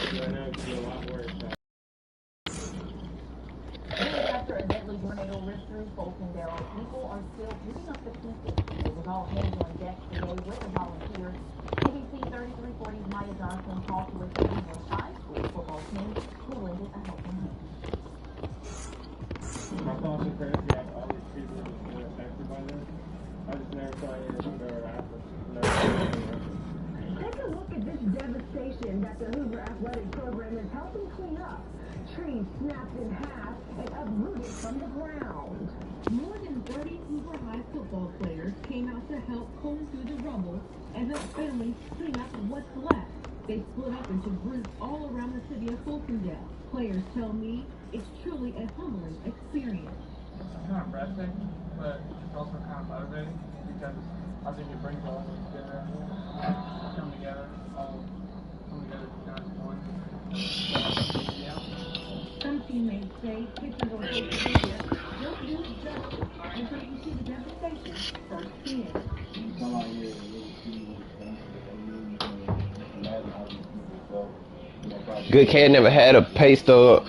Days after a deadly tornado ripped through Fultondale, people are still picking up the pieces. It was all hands on deck today with the volunteers. ABC 3340's Maya Johnson talked with the English High School football team who lended a helping hand. My thoughts and prayers we have all these people who were affected by this. I just never thought anything would happen. Take a look at this devastation that the Hoover Athletic Program is helping clean up. Trees snapped in half and uprooted from the ground. More than 30 Hoover High football players came out to help comb through the rubble and help families clean up what's left. They split up into groups all around the city of Fultondale. Players tell me it's truly a humbling experience. It's kind of breathtaking, but it's also kind of motivating because I think it brings all of us together. Come together, as one. Some teammates say pictures on social media don't do it justice until you see the devastation firsthand. Somebody here really see what's Good cat never had a pay stub.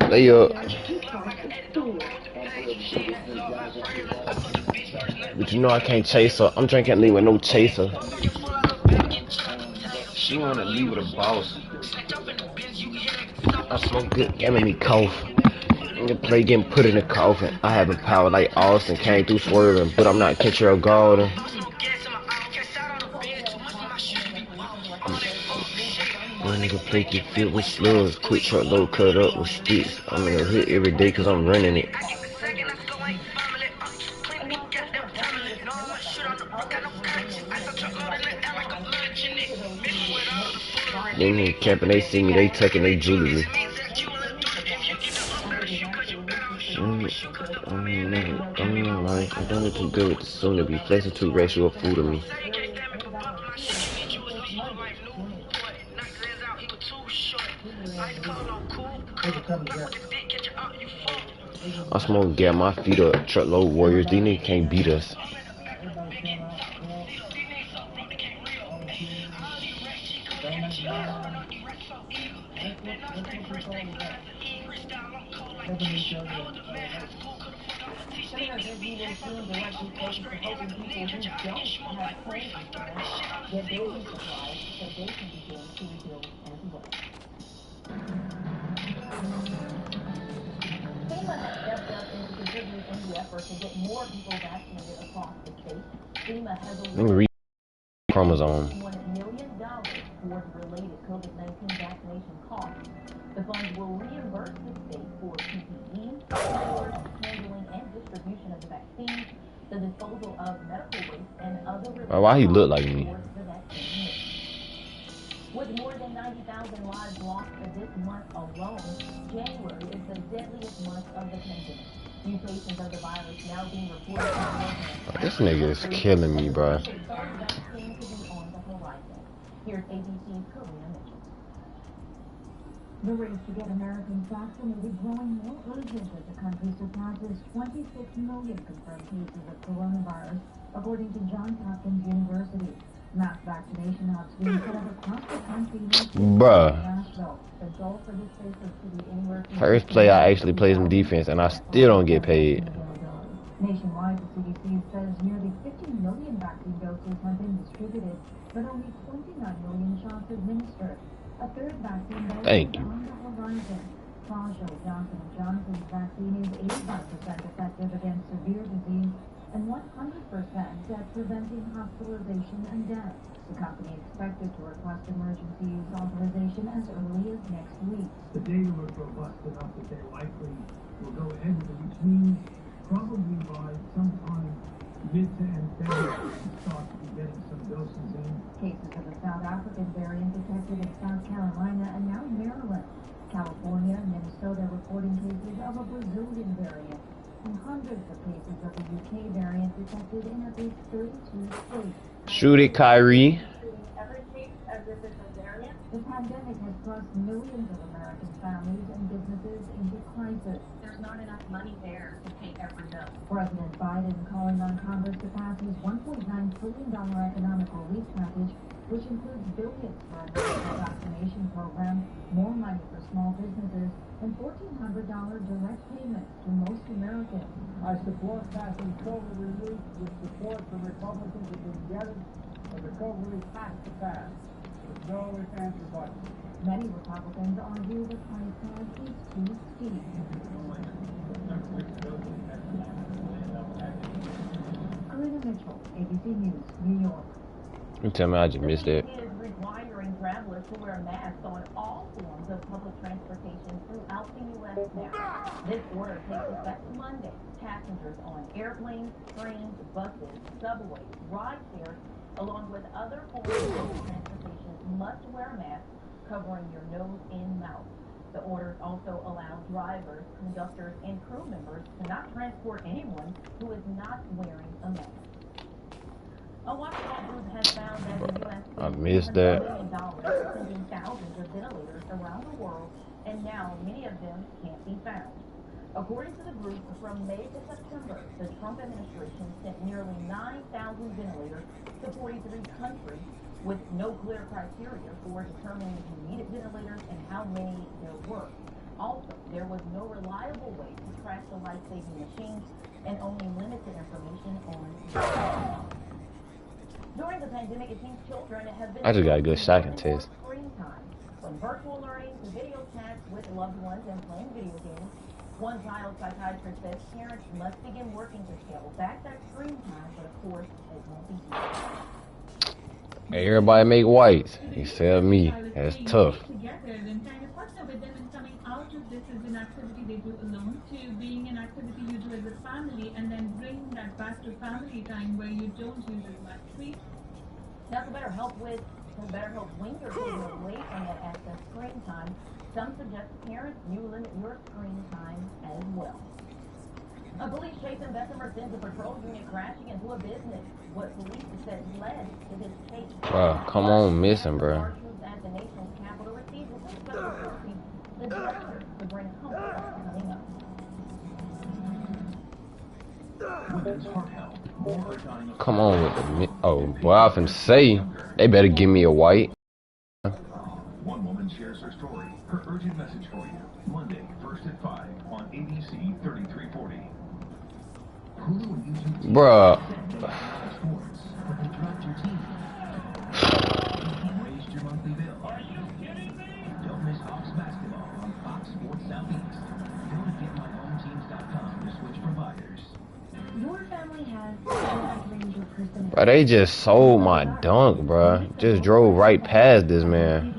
Lay up. But you know I can't chase her. I'm drinking lean with no chaser. She wanna leave with a boss. I smoke good, giving me cough. The play getting put in the coffin. I have a power like Austin, came through swerving, but I'm not Kentrell Garden. One nigga play get filled with slugs, quick truck load cut up with sticks. I'm in a hood every day cause I'm running it. They need camping, they see me, they tucking, they jewelry. I'm doing too good with the soon to be flexing too racial food to me. I smoke, get my feet up, truckload warriors, these niggas can't beat us. FEMA has stepped up into contributing in the effort to get more people vaccinated across the state. FEMA has awarded chromosome. $1 million towards related COVID-19 vaccination costs. The funds will reimburse the state for PPE, handling and distribution of the vaccine, the disposal of medical waste, and other related Why he look like me? With more than 90,000 lives lost this month alone, January is the deadliest month of the pandemic. Mutations of the virus now being reported. This nigga is killing me, bro. Here's ABC's Karina Mitchell. The race to get Americans vaccinated growing more urgent as the country surpasses 26 million confirmed cases of coronavirus, according to Johns Hopkins University. Mass vaccination hubs being set up across the country. Bruh. First play, I actually play some defense, and I still don't get paid. Nationwide, the CDC says nearly 50 million vaccine doses have been distributed, but only 29 million shots administered. A third vaccine dose is on the horizon. Johnson & Johnson's vaccine is 85% effective against severe disease and 100% at preventing hospitalization and death. The company expected to request emergency use authorization as early as next week. The data looks robust enough that they likely will go ahead with it, which means probably by sometime mid to end February, we'll start to be getting some doses in. Cases of the South African variant detected in South Carolina and now Maryland. California and Minnesota reporting cases of a Brazilian variant, and hundreds of cases of the UK variant detected in at least 32 states. Shoot it, Kyrie. Every case as if it's a variant. The pandemic has thrust millions of American families and businesses into crisis. There's not enough money there to pay every bill. President Biden calling on Congress to pass his $1.9 trillion economic relief package which includes billions for a national vaccination program, more money for small businesses, and $1,400 direct payments to most Americans. I support passing COVID relief with support from Republicans who can get it, but the COVID relief has to pass. With no ifs, ands, or buts. Many Republicans argue the price tag is too steep. Karina Mitchell, ABC News, New York. You tell me I just missed it. Is requiring travelers to wear masks on all forms of public transportation throughout the U.S. now. This order takes effect Monday. Passengers on airplanes, trains, buses, subways, rideshare, along with other forms of public transportation must wear masks covering your nose and mouth. The orders also allow drivers, conductors, and crew members to not transport anyone who is not wearing a mask. A watchdog group has found that the U.S. I missed that. $1 billion sending thousands of ventilators around the world, and now many of them can't be found. According to the group, from May to September, the Trump administration sent nearly 9,000 ventilators to 43 countries with no clear criteria for determining who needed ventilators and how many there were. Also, there was no reliable way to track the life-saving machines and only limited information on during the pandemic, it seems children have been I just got a good second test. Screen time. From virtual learning to video chats with loved ones and playing video games, one child psychiatrist says parents must begin working to scale back that screen time, but of course, it won't be easy. Hey, everybody make whites. Except me. That's tough. Together and kind of partner with them and coming out of this as an activity they do alone to being an activity you do as a family and then bring that back to family time where you don't use as much screen. Now, to better help when you're taking away from that excess screen time, some suggest parents you limit your screen time as well. A police chase in Bessemer sends a patrol unit crashing into a business. What police said led to this chase. Bro, come on, missing, bro. At the nation's capital received the director to bring comfort coming up. Come on with the oh boy, I often say they better give me a white. One woman shares her story. Her urgent message for you. Monday, 1st at 5 on ABC 3340. Hulu and YouTube. Bruh. Sports, but they dropped your team. Raised your monthly bill. Are you kidding me? Don't miss Hawks basketball on Fox Sports Southeast. Go to getmyhometeams.com to switch providers. Your family has a wide range of personalities. Bro, they just sold my dunk, bro. Just drove right past this man.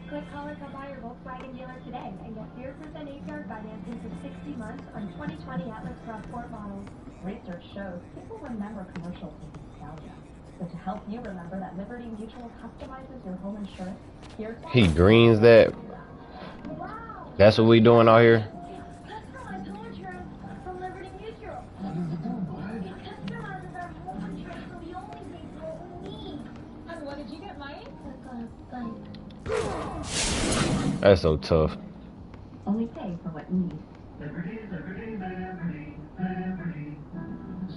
Click call or buy your Volkswagen dealer today and get 0% APR financing for 60 months on 2020 Atlas Cross Sport models. Research shows people remember commercials with nostalgia. So to help you remember that Liberty Mutual customizes your home insurance, here's He greens that. That's what we doing out here. Customize home insurance from Liberty Mutual. It customizes our home insurance so we only pay for what we need. And what did you get, Mike? That's so tough. Only pay for what you need. Liberty, liberty, liberty, liberty.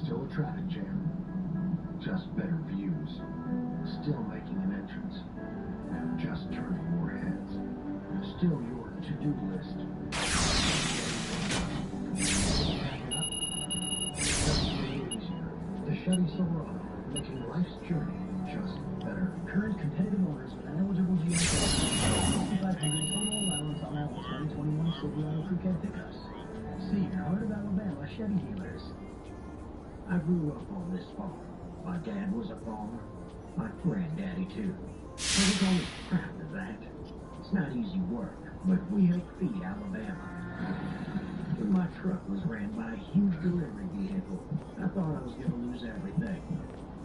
Still a traffic jam. Just better views. Still making an entrance. Just turning more heads. Still your to-do list. The Chevy Silverado, making life's journey just better. Current competitive owners with an eligible GM. 500 total allowance on all 2021 Silverado crew cab pickups. See your Heart of Alabama Chevy dealers. I grew up on this farm. My dad was a farmer. My granddaddy too. I was always proud of that. It's not easy work, but we help feed Alabama. When my truck was ran by a huge delivery vehicle, I thought I was going to lose everything.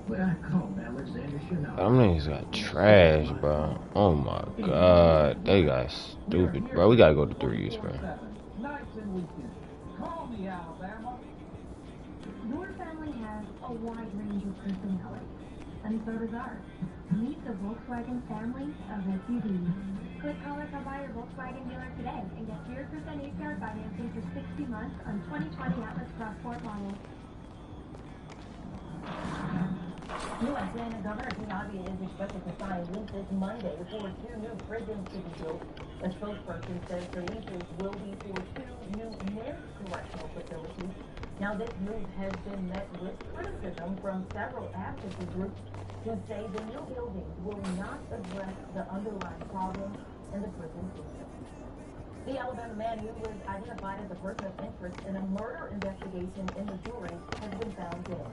But I called Alexander Chanel. Them niggas got trash, bro. Oh my god. They got stupid, bro. We gotta go to threes, bro. Nights and weekends. Call me, Alabama. Your family has a wide range of personalities, and so does ours. Meet the Volkswagen family of SUVs. Click call or buy your Volkswagen dealer today and get 0% APR financing for 60 months on 2020 Atlas Cross Sport models. U.S. Governor Giuliani is expected to sign late this Monday for 2 new prisons to be built. A spokesperson says the leases will be for 2 new men's correctional facilities. Now, this move has been met with criticism from several advocacy groups who say the new buildings will not address the underlying problems in the prison system. The Alabama man who was identified as a person of interest in a murder investigation in Missouri has been found dead.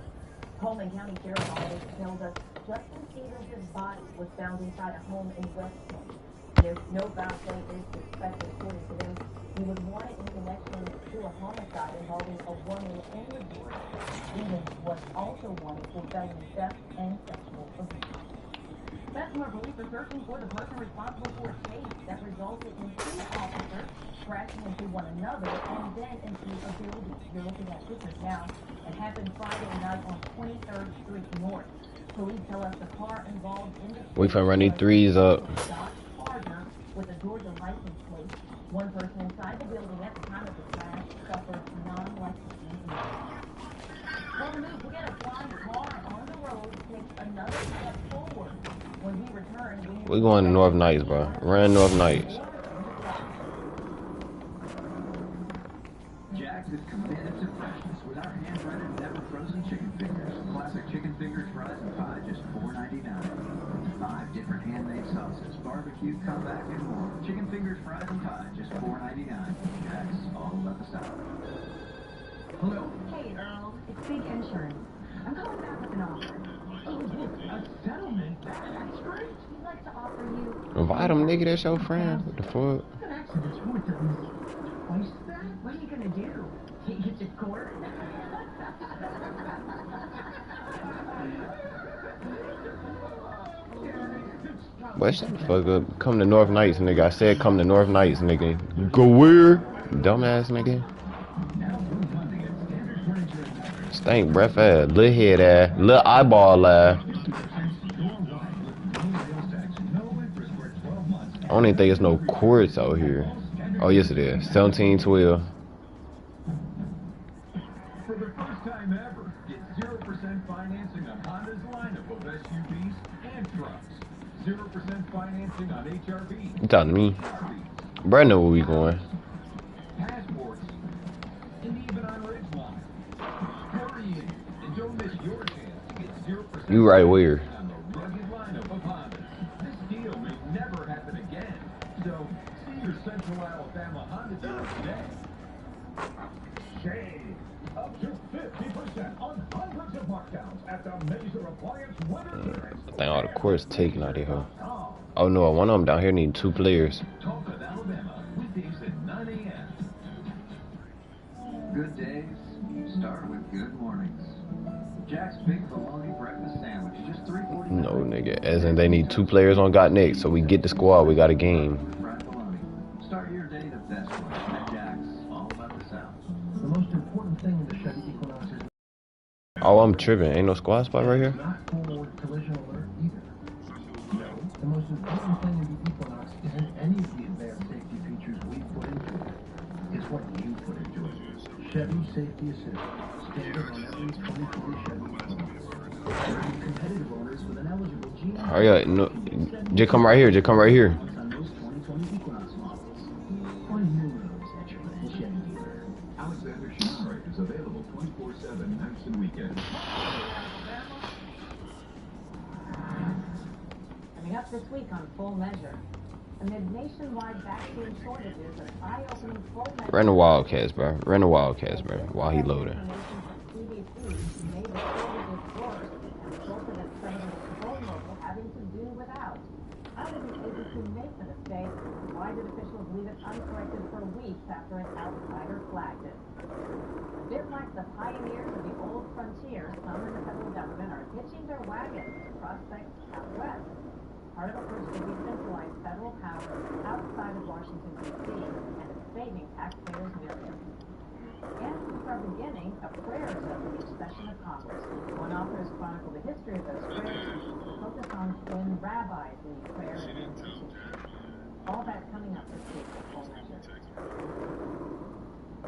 Coleman County Sheriff's Office tells us Justin Stevens' body was found inside a home in West Point. There's no foul play is suspected, according to them. He was wanted in connection to a homicide involving a woman in Missouri. Stevens was also wanted for felony theft and sexual abuse. Bessemer police are searching for the person responsible for a chase that resulted in 2 officers crashing into one another and then into a building. You're looking at pictures now. It happened Friday night on 23rd Street North. Police tell us the car involved in the We finna run these threes up. Charger with a Georgia license plate. One person inside the building at the time of the crash suffered non-license injuries. Well, the move to get a flying car on the road takes another step forward. When we return, We going to North Nights, bro. Run North Nights. Jack's is committed to freshness with our hand-breaded, never frozen chicken fingers. Classic chicken fingers, fries, and pie, just $4.99. 5 different handmade sauces, barbecue, comeback, and more. Chicken fingers, fries, and pie, just $4.99. Jack's, all about the South. Hello? Hey, Earl. It's Big Insurance. I'm calling back with an offer. Oh, look, a settlement? That's great. We'd like to offer you... Invite him, nigga. That's your friend. What the fuck? An accident's worth at least twice that? What are you gonna do? Take it to court? Boy, shut the fuck up. Come to North Nights, nigga. I said come to North Nights, nigga. Go where? Dumbass, nigga. Stank breath ass, little head ass, little eyeball ass. I don't even think there's no courts out here. Oh, yes it is. 1712. For the first time ever, get 0% financing on Honda's lineup of SUVs and trucks. 0% financing on HRVs. You talking to me? Bro, I know where we going. Passports. And even on Ridgeline. Hurry in and don't miss your chance to get 0% You right where? on the rugged lineup of Hondas. This deal may never happen again. So, see your Central Alabama Honda dealer today. Shade. Up to 50% on hundreds of markdowns at the Major Appliance Winter Clearance. I think all the courts taken out of here. Oh no, one of them down here need 2 players. Talk of Alabama, weekdays at 9 a.m. Good days start with good mornings. Jack's Big Bologna Breakfast Sandwich, just $3.49. No, nigga. As in they need 2 players on got next, so we get the squad, we got a game. Fried bologna. Start your day the best way. At Jack's, all about the South. The most important thing in the Chevy Equinox is Oh, I'm tripping. Ain't no squad spot right here? not forward collision alert either. No. The most important thing in the Equinox isn't any of the advanced safety features we put into it. It's what you put into it. Chevy Safety Assist. Standard on every 2020 Chevy Equinox. Serving competitive owners with an eligible G. Hurry up. No, just come right here. Just come right here. On those 2020 Equinox models. Find new roads at your local Chevy dealer. Alexander Shoe is available 24/7 nights and weekends. Coming up this week on Full Measure. Amid nationwide vaccine shortages, an eye-opening full measure... Run the Wildcats, bro. Run the Wildcats, bro. While he loading. made the shortages worse and resulted in some of the vulnerable having to do without. How did the agency make the mistake? Why did officials leave it uncorrected for weeks after an outsider flagged it? A bit like the pioneers of the old frontier, some in the federal government are hitching their wagons to prospects out west. Part of a push to decentralize federal power outside of Washington, D.C., and it's saving taxpayers millions. And from the beginning, a prayers of each session of Congress. One author has chronicled the history of those prayers, focused on when rabbis lead prayer. All that coming up this week at Full Measure.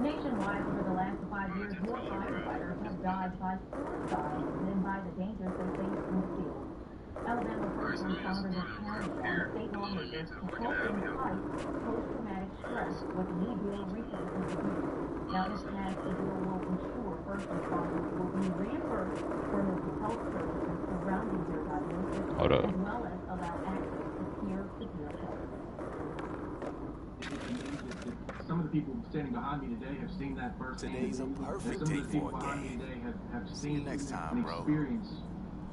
Nationwide, over the last 5 years, more firefighters have died by suicide than by the dangers they face in the field. Alabama first responders are counting on state lawmakers to help them fight post-traumatic stress with the new bill recently introduced. Now, if passed, the bill will ensure first responders will be reimbursed for mental health services surrounding their diagnosis, as well as allow access to peer-to-peer help. Some of the people standing behind me today have seen that firsthand. Today's a perfect Some of take the people for a behind me game. today have See you seen next time, and bro. experienced.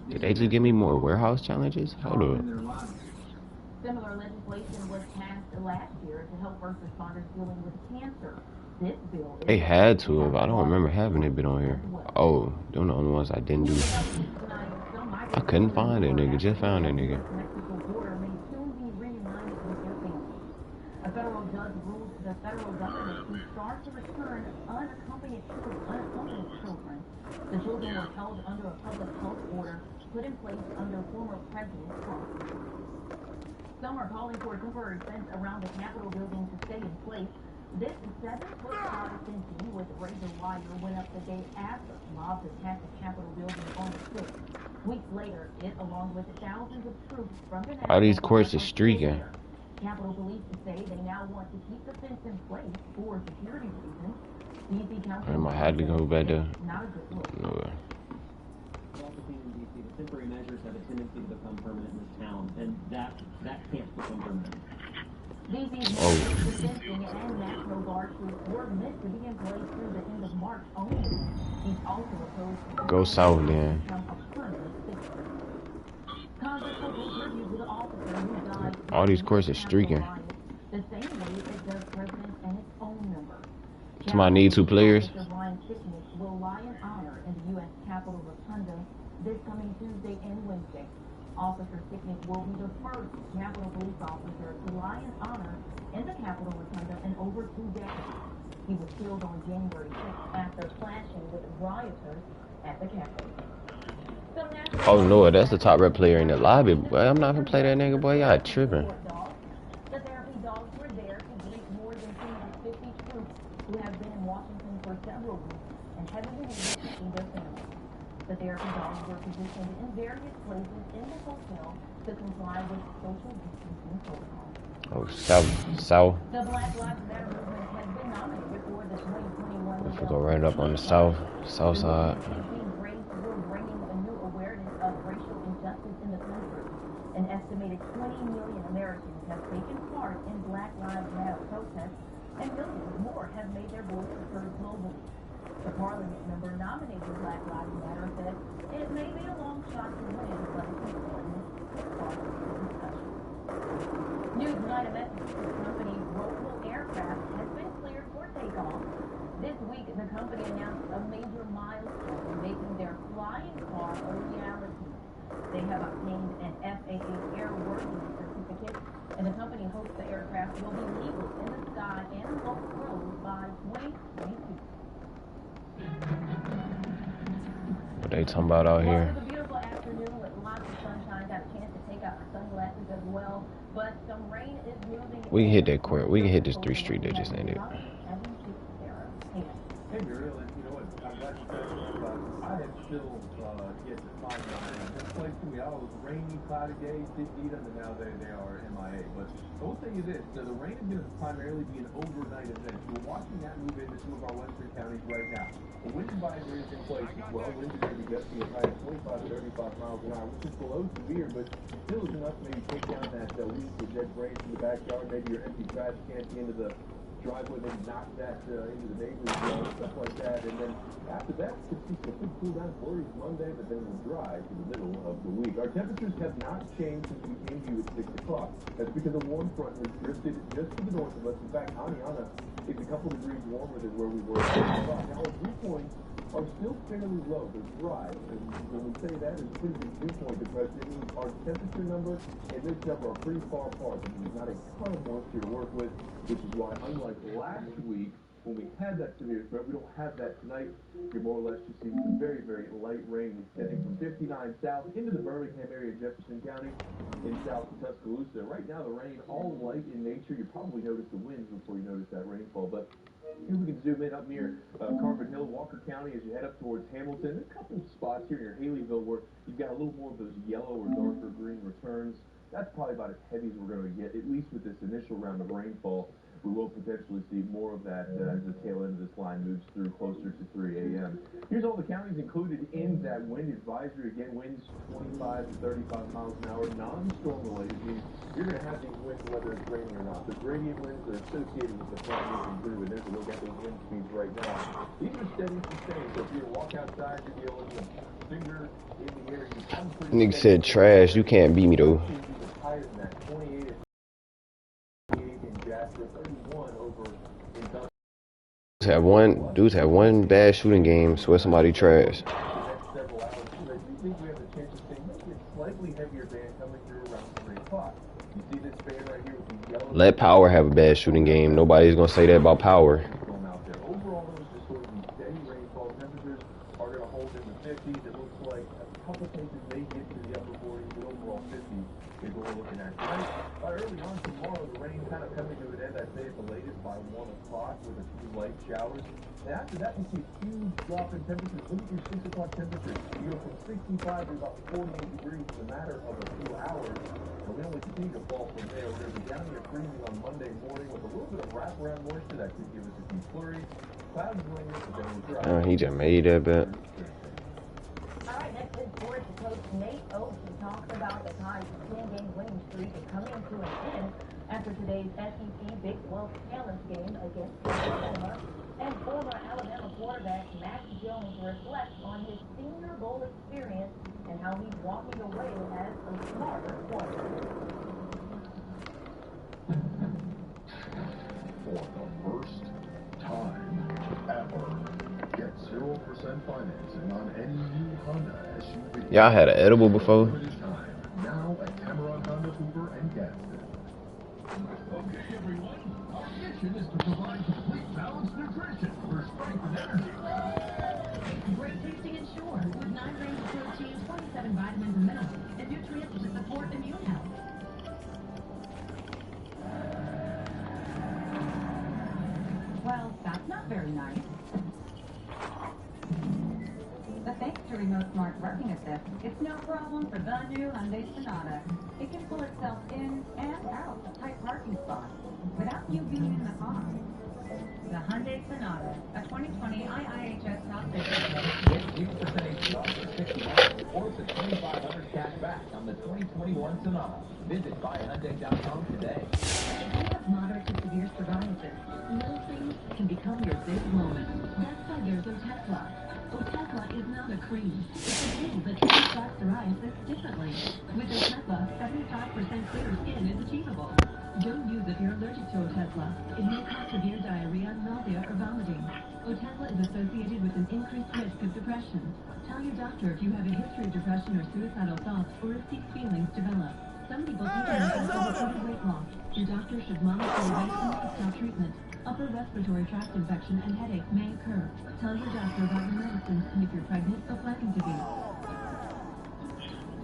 Did they just give me more warehouse challenges? Hold in up. their lives. Similar legislation was passed last year to help first responders dealing with cancer. This bill is They had to have. I don't remember having it been on here. Oh, they're the only ones I didn't do. I couldn't find it, nigga. Just found it, nigga. A federal judge ruled the federal government to start to return unaccompanied children. The children were held under a public health order put in place under former President Trump. Some are calling for a temporary fence around the Capitol building to stay in place. This 7-foot high fencing with razor wire went up the day after mobs attacked the Capitol building on the 6th. Weeks later, it, along with thousands of troops from the All these courts are streaking. Capitol Police say they now want to keep the fence in place for security reasons. DC Council I had to go back there. Not a good look. No. We've also seen in DC that temporary measures have a tendency to become permanent in this town, and that can't become permanent. DC's fencing and National Guard troops were meant to be in place through the end of March only. He's also opposed to Go south then. All these courts are streaking. The same way it does president and its own member. Somebody need 2 players. Will lie in honor in the U.S. Capitol Rotunda this coming Tuesday and Wednesday. Officer Sicknick will be the first Capitol Police officer to lie in honor in the Capitol Rotunda in over 2 decades. He was killed on January 6th after clashing with rioters at the Capitol. Oh Lord, that's the top red player in the lobby. Boy, I'm not gonna play that nigga, boy. Y'all tripping. The therapy dogs were there to greet more than 250 troops who have been in Washington for several weeks and haven't been able to see their families. The therapy dogs were positioned in various places in the hotel to comply with social distancing protocols. Oh, south. The Black Lives Matter movement has been nominated for the 2021. If we go right up on the south side. We're bringing a new awareness of racial injustice in the country. An estimated 20 million Americans have taken part in Black Lives Matter protests, and millions more have made their voices heard globally. The parliament member nominating Black Lives Matter said it may be a long shot to win, but it's important to start the discussion. News tonight, a message to the company Roval Aircraft has been cleared for takeoff. This week, the company announced a major milestone in making their flying car a reality. They have obtained an FAA airworthiness certificate, and the company hopes the aircraft will be legal in the sky and local roads by 2022. What they talking about out here? It was a beautiful afternoon with lots of sunshine. Got a chance to take out my sunglasses as well, but some rain is moving. We can hit that court. We can hit this 3 Street that just ended. Hey, Muriel, and you know what? I'm glad you said that. I had still yet to find mine. This place to me, it was rainy, cloudy days, didn't need them, and now they are MIA. But the whole thing is this: the rain is going to primarily be an overnight event. We're watching that move into some of our western counties right now. The wind advisory is in place as well. Winds are going to be gusting as high as 25 to 35 miles an hour, which is below severe, but still is enough to maybe take down that weed with dead branch in the backyard, maybe your empty trash can at the end of the driveway, then knock that into the neighbor's yard, stuff like that. And then after that, could see some good cool down for Monday, but then we'll dry to the middle of the week. Our temperatures have not changed since we came to you at 6 o'clock. That's because a warm front has drifted just to the north of us. In fact, Aniana is a couple degrees warmer than where we were at 6 o'clock. Now, our dew points are still fairly low. They're dry. And when we say that, it's a pretty big dew point because it means our temperature number and this number are pretty far apart. There's not a ton of moisture to work with, which is why, unlike last week, when we had that severe threat, we don't have that tonight. You're more or less just seeing some very, very light rain extending from 59 south into the Birmingham area, Jefferson County, in south to Tuscaloosa. Right now, the rain, all light in nature. You probably noticed the winds before you noticed that rainfall, but Here we can zoom in up near Carbon Hill, Walker County, as you head up towards Hamilton. A couple of spots here near Haleyville where you've got a little more of those yellow or darker green returns. That's probably about as heavy as we're going to get, at least with this initial round of rainfall. We will potentially see more of that as the tail end of this line moves through closer to 3 a.m. Here's all the counties included in that wind advisory. Again, winds 25 to 35 miles an hour, non-storm related. Means you're going to have these winds whether it's raining or not. The gradient winds are associated with the front moving through, and there's a look at those wind speeds right now. These are steady and sustained, so if you walk outside, you'll be able to finger in the air. Nigga said trash. You can't beat me though. Higher than that, 28 in Jasper, 31 over in Duncan. Dudes have one bad shooting game, swear somebody trash. The next several hours, I do think we have the chance of seeing maybe a slightly heavier band coming through around 3 o'clock. You see this band right here with the yellow. Let Power have a bad shooting game. Nobody's gonna say that about Power. Overall, though, just going to be steady rainfall. Temperatures are going to hold in the 50s. It looks like a couple places may get to the upper 40s, but overall 50s is what we're looking at tonight. Early on tomorrow, the rain kind of coming to an end, I'd say at the latest by 1 o'clock with a few light showers. And after that, we see a huge drop in temperatures. Look at your 6 o'clock temperatures. You go from 65 to about 48 degrees in a matter of a few hours. And we only continue to fall from there. We're going to be down near freezing on Monday morning with a little bit of wraparound moisture that could give us a few flurries. Clouds going in, but then we'll dry. He just made that bet. All right, next is Forest coach Nate Oates talking about the Tide's 10-game winning streak is coming to an end after today's SEC Big 12 Challenge game against Alabama. And former Alabama quarterback Mac Jones reflects on his Senior Bowl experience and how he's walking away as a smarter quarterback. For the first time ever, get 0% financing on any new Honda SUV. Y'all had an edible before? Now at Cameron Honda Hoover and Gadsden. Okay, everyone. Our mission is to provide complete balanced nutrition for strength and energy. Great tasting and sure, with 9 grains of protein, 27 vitamins and minerals, and nutrients to support immune health. Well, that's not very nice. But thanks to Remote Smart Parking Assist, it's no problem for the new Hyundai Sonata. It can pull itself in and out of tight parking spots without you being in the car. The Hyundai Sonata, a 2020 IIHS top 50. Get 0% APR for 60 months or up to $2,500 cash back on the 2021 Sonata. Visit buyhyundai.com today. If you have moderate to severe psoriasis, little things can become your big moment. That's why there's Otezla. Otezla is not a cream. It's a tool that treats dark psoriasis differently. With Otezla, 75% clearer skin is achievable. Don't use if you're allergic to Otezla. It may cause severe diarrhea, nausea, or vomiting. Otezla is associated with an increased risk of depression. Tell your doctor if you have a history of depression or suicidal thoughts, or if these feelings develop. Some people take Otezla for weight loss. Your doctor should monitor your weight and lifestyle treatment. Upper respiratory tract infection and headaches may occur. Tell your doctor about your medicines and if you're pregnant or planning to be.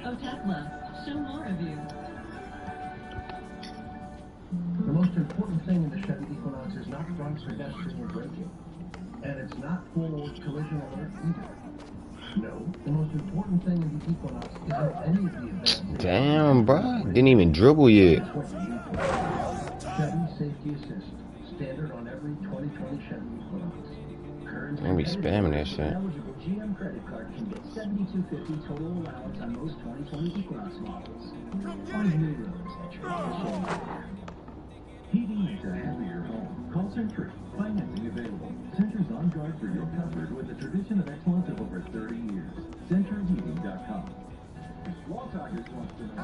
Otezla, show more of you. The most important thing in the Chevy Equinox is not drunk pedestrian braking. And it's not full collision alert either. No, the most important thing in the Equinox isn't any of the events. Damn, bro. Didn't even dribble yet. Chevy Safety Assist. Standard on every 2020 Chevy Equinox. I'm be spamming that shit. Eligible GM credit card can get $72.50 total allowance on most 2020 Equinox models. Find new roads at your Chevy. Heating makes a happier home. Call Century. Financing available. Century's on guard for your comfort with a tradition of excellence of over 30 years. CenturyHeating.com. Law Talkers wants to know.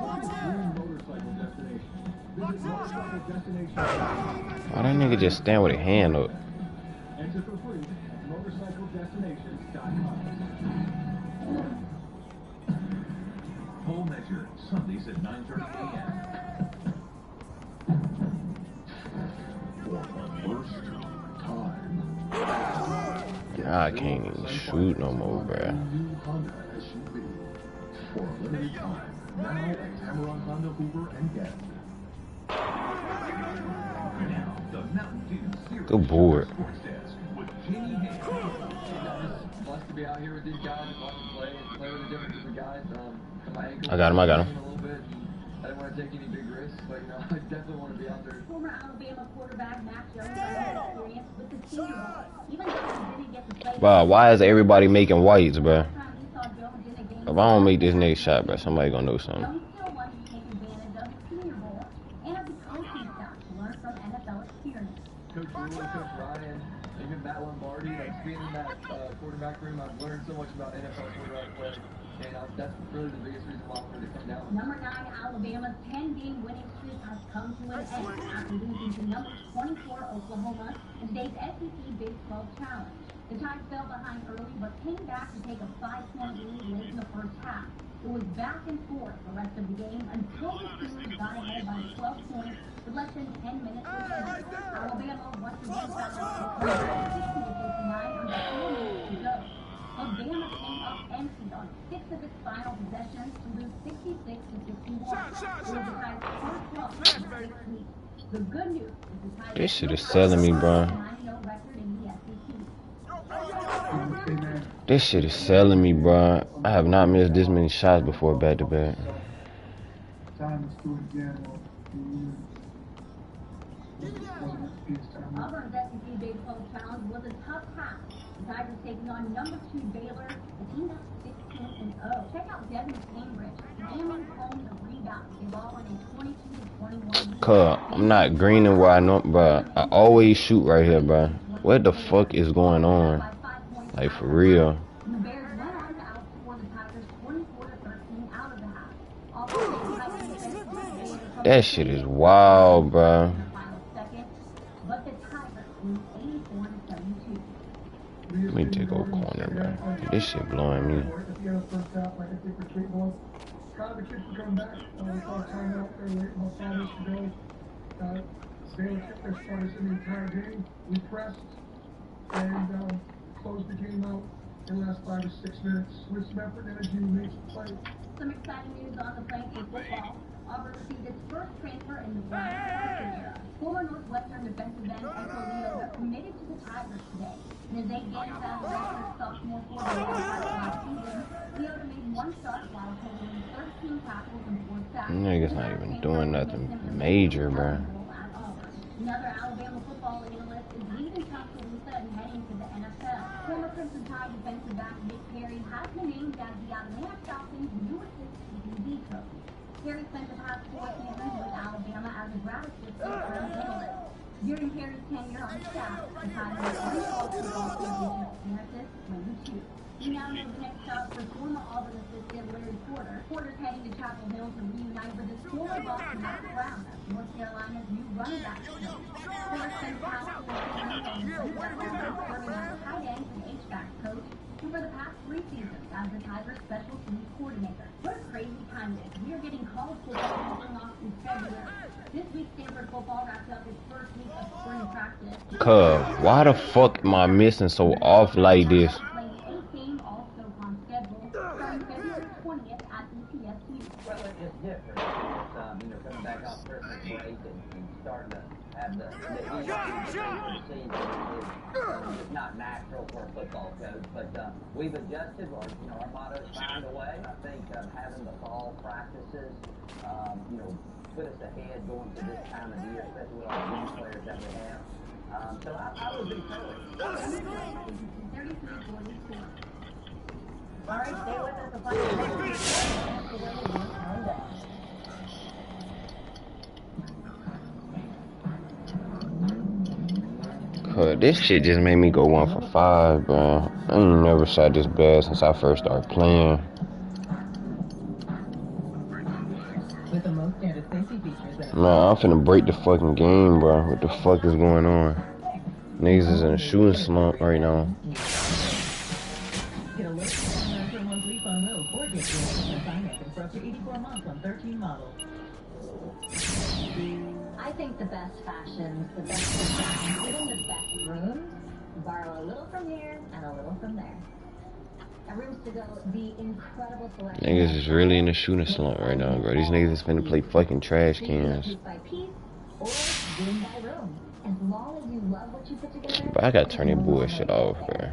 What is dream motorcycle destination? Visit motorcycle destination. Why that nigga just stand with a hand up? Enter for free at motorcycledestinations.com. Full measure, Sundays at 9:30 a.m. For the first time. I can't even shoot no more, bruh. New Honda SUV. For a limited time. Now at Cameron Honda Hoover and Gadsden. Now, the Mountain Dew Series Good board. Sports Desk with Jamie Hayes. I'm just blessed to be out here with these guys and watch them play with a different group of guys. My ankle I got him. a little bit. I didn't want to take any big risks, but you know, I definitely want to be out there. Former Alabama quarterback Mac Jones had experience with the Senior Bowl. Even though he didn't get to play. Bro, why is everybody making whites, bro? Last time he saw Jones in a game, If I don't make this next shot, bro, somebody gonna know something. Jones still wanted to take advantage of the Senior Bowl and of the coaching staff to learn from NFL experience. Coach Rule, Coach Ryan, even Matt Lombardi, like being in that quarterback room, I've learned so much about NFL quarterback play. And that's really the biggest reason why I wanted to come down. Number 9, Alabama's 10-game winning streak has come to an end after losing to number 24 Oklahoma in today's SEC Big 12 Challenge. The Tide fell behind early but came back to take a 5-point lead late in the first half. It was back and forth the rest of the game until the Sooners got ahead by 12 points with less than 10 minutes remaining. Alabama once again found out 60-59 under 4 minutes to go. Alabama came up empty on 6 of its final possessions to lose 66-61. It was the Tide's first loss in 6 weeks. The good news is the Tide This shit is selling me, bro. 9-0 record in the SEC. This shit is selling me, bro. I have not missed this many shots before back to back. Time to do it again. Auburn's SEC Big 12 Challenge was a tough task. The Tigers taking on number 2 Baylor, a team that's 16-0. Check out Devin Cambridge, jamming home the rebound. They ball in a 22-21 lead. Cuz, I'm not greening where I know, bro. I always shoot right here, bro. What the fuck is going on? Like, for real. The Bears went on to outscore the Tigers 24-13 out of the half. That shit is wild, bro. But the Tigers lose 84-72. Let me take a corner, bro. Dude, this shit blowing me. Proud of the kids for coming back. We thought time out there late about 5 minutes ago. Baylor kept their starters in the entire game. We pressed and closed the game out in the last 5 to 6 minutes. With some effort and energy, we made some plays. Some exciting news on the plane for football. Auburn received its first transfer in the Brown era. Former Northwestern defensive end Echo Leo committed to the Tigers today. In his 8 games as a redshirt sophomore quarterback last season, Leo made 1 shot while totaling 13 tackles and 4 sacks. Nigga's not even doing nothing major, bro. Another Alabama football analyst is leaving Tuscaloosa and heading to the NFL. Former Crimson Tide defensive back Nick Perry has been named as the Atlanta Falcons' newest QB coach. Perry spent the past 4 seasons with Alabama as a grad assistant analyst. During Perry's tenure on staff, the Tide won 3 football championship appearances, winning 2. We now know the next stop for former Auburn assistant Larry Porter. Porter's heading to Chapel Hill to reunite with his former boss Matt Brown as North Carolina's new running back coach. Porter spent the past 4 seasons on the running back line, serving as tight end and H-back coach, and for the past 3 seasons as the Tigers special teams coordinator. What a crazy time it is. We are getting college football kicking off in February. This week, Stanford football wrapped up its first week of spring practice. Cuz, why the fuck am I missing so off like this? Well, it's different. It's, coming back off Christmas break and starting to have the season is not natural for a football coach, but we've adjusted. Our motto is find a way. I think having the fall practices, put us ahead going to this time of year, especially with all the young players that we have. So I would be encouraged. All right, stay with us. The final Cuz, this shit just made me go 1 for 5, bro. I ain't never shot this bad since I first started playing. Man, I'm finna break the fucking game, bro. What the fuck is going on? Niggas is in a shooting slump right now. Get a look for a monthly phone loan or get your financing for up to 84 months on 13 models. I think the best fashions, the best design, even the best rooms, borrow a little from here and a little from there. At Rooms to Go, the incredible selection. Niggas is really in a shooting slump right now, bro. These niggas is finna play fucking trash cans. Piece by piece or room by room. As long as you love what you put together. But I gotta turn that bullshit off, bro.